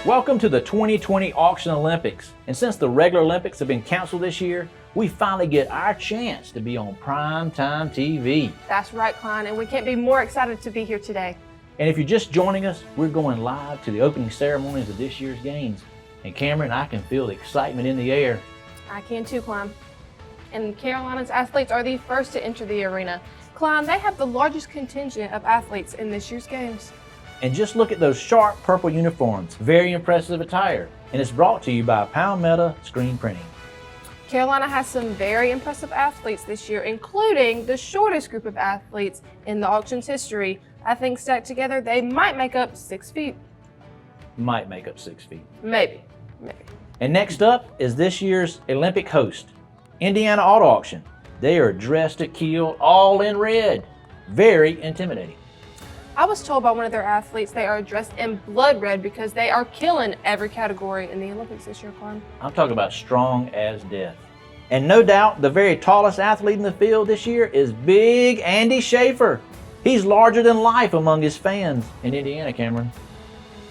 Welcome to the 2020 Auction Olympics. And since the regular Olympics have been canceled this year, we finally get our chance to be on primetime TV. That's right, Klein, and we can't be more excited to be here today. And if you're just joining us, we're going live to the opening ceremonies of this year's games. And Cameron, I can feel the excitement in the air. I can too, Klein. And Carolina's athletes are the first to enter the arena. Klein, they have the largest contingent of athletes in this year's games. And just look at those sharp purple uniforms. Very impressive attire. And it's brought to you by Palmetto Screen Printing. Carolina has some very impressive athletes this year, including the shortest group of athletes in the auction's history. I think stacked together, they might make up 6 feet. Might make up 6 feet. Maybe. And next up is this year's Olympic host, Indiana Auto Auction. They are dressed to kill, all in red. Very intimidating. I was told by one of their athletes they are dressed in blood red because they are killing every category in the Olympics this year, Klein. I'm talking about strong as death. And no doubt the very tallest athlete in the field this year is Big Andy Schaefer. He's larger than life among his fans in Indiana, Cameron.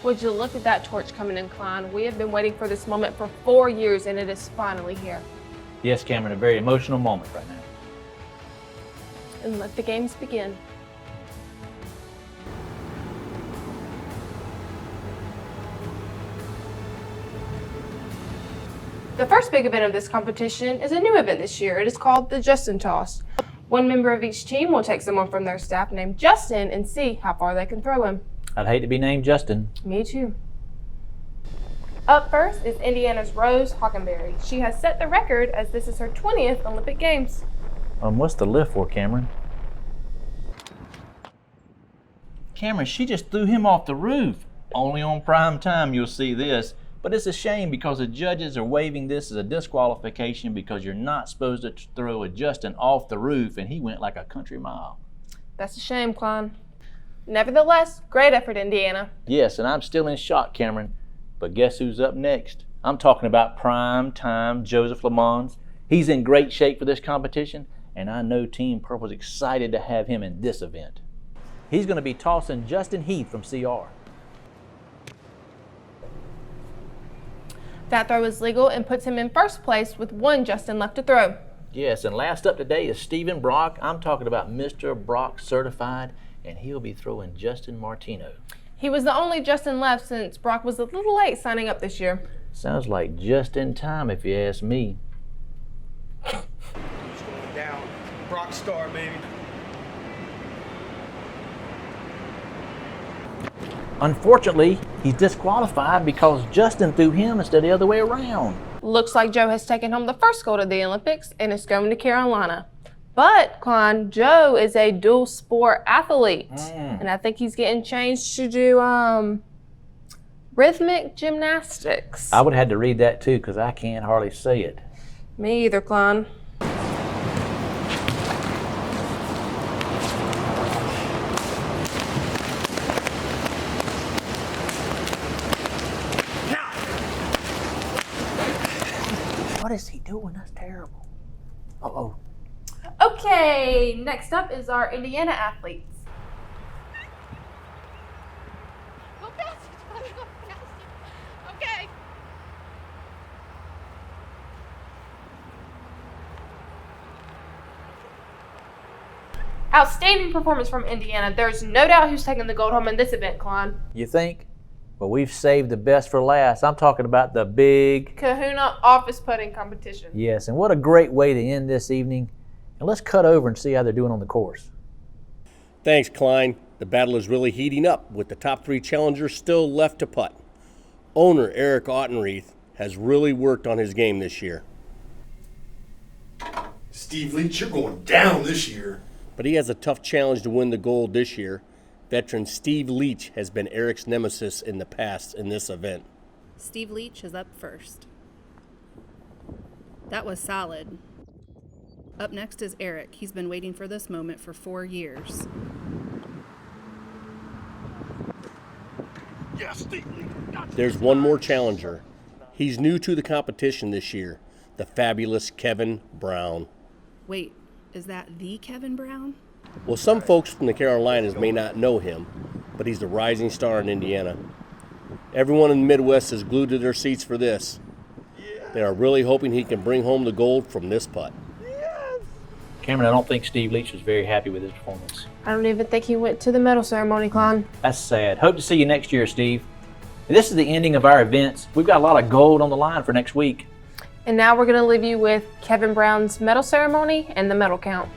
Would you look at that torch coming in, Klein? We have been waiting for this moment for 4 years and it is finally here. Yes, Cameron, a very emotional moment right now. And let the games begin. The first big event of this competition is a new event this year. It is called the Justin Toss. One member of each team will take someone from their staff named Justin and see how far they can throw him. I'd hate to be named Justin. Me too. Up first is Indiana's Rose Hockenberry. She has set the record as this is her 20th Olympic Games. What's the lift for, Cameron? Cameron, she just threw him off the roof. Only on prime time you'll see this. But it's a shame because the judges are waving this as a disqualification because you're not supposed to throw a Justin off the roof, and he went like a country mile. That's a shame, Klein. Nevertheless, great effort, Indiana. Yes, and I'm still in shock, Cameron. But guess who's up next? I'm talking about prime time Joseph Lamons. He's in great shape for this competition, and I know Team Purple's excited to have him in this event. He's going to be tossing Justin Heath from CR. That throw is legal and puts him in first place with one Justin left to throw. Yes, and last up today is Stephen Brock. I'm talking about Mr. Brock certified, and he'll be throwing Justin Martino. He was the only Justin left since Brock was a little late signing up this year. Sounds like just in time if you ask me. It's going down. Brock star, baby. Unfortunately, he's disqualified because Justin threw him instead of the other way around. Looks like Joe has taken home the first gold of the Olympics and is going to Carolina. But, Klein, Joe is a dual sport athlete. And I think he's getting changed to do rhythmic gymnastics. I would have had to read that too because I can't hardly say it. Me either, Klein. What is he doing? That's terrible. Uh-oh. Okay, next up is our Indiana athletes. Go faster, Tyler, go faster. Okay. Outstanding performance from Indiana. There's no doubt who's taking the gold home in this event, Klein. You think? Well, we've saved the best for last. I'm talking about the big Kahuna office putting competition. Yes, and what a great way to end this evening. And let's cut over and see how they're doing on the course. Thanks, Klein. The battle is really heating up with the top 3 challengers still left to putt. Owner Eric Ottenreith has really worked on his game this year. Steve Leach, you're going down this year. But he has a tough challenge to win the gold this year. Veteran Steve Leach has been Eric's nemesis in the past in this event. Steve Leach is up first. That was solid. Up next is Eric. He's been waiting for this moment for 4 years. Yes, Steve Leach. There's one more challenger. He's new to the competition this year, the fabulous Kevin Brown. Wait, is that the Kevin Brown? Well, some folks from the Carolinas may not know him, but he's a rising star in Indiana. Everyone in the Midwest is glued to their seats for this. They are really hoping he can bring home the gold from this putt. Cameron, I don't think Steve Leach was very happy with his performance. I don't even think he went to the medal ceremony, Klein. That's sad. Hope to see you next year, Steve. This is the ending of our events. We've got a lot of gold on the line for next week. And now we're going to leave you with Kevin Brown's medal ceremony and the medal count.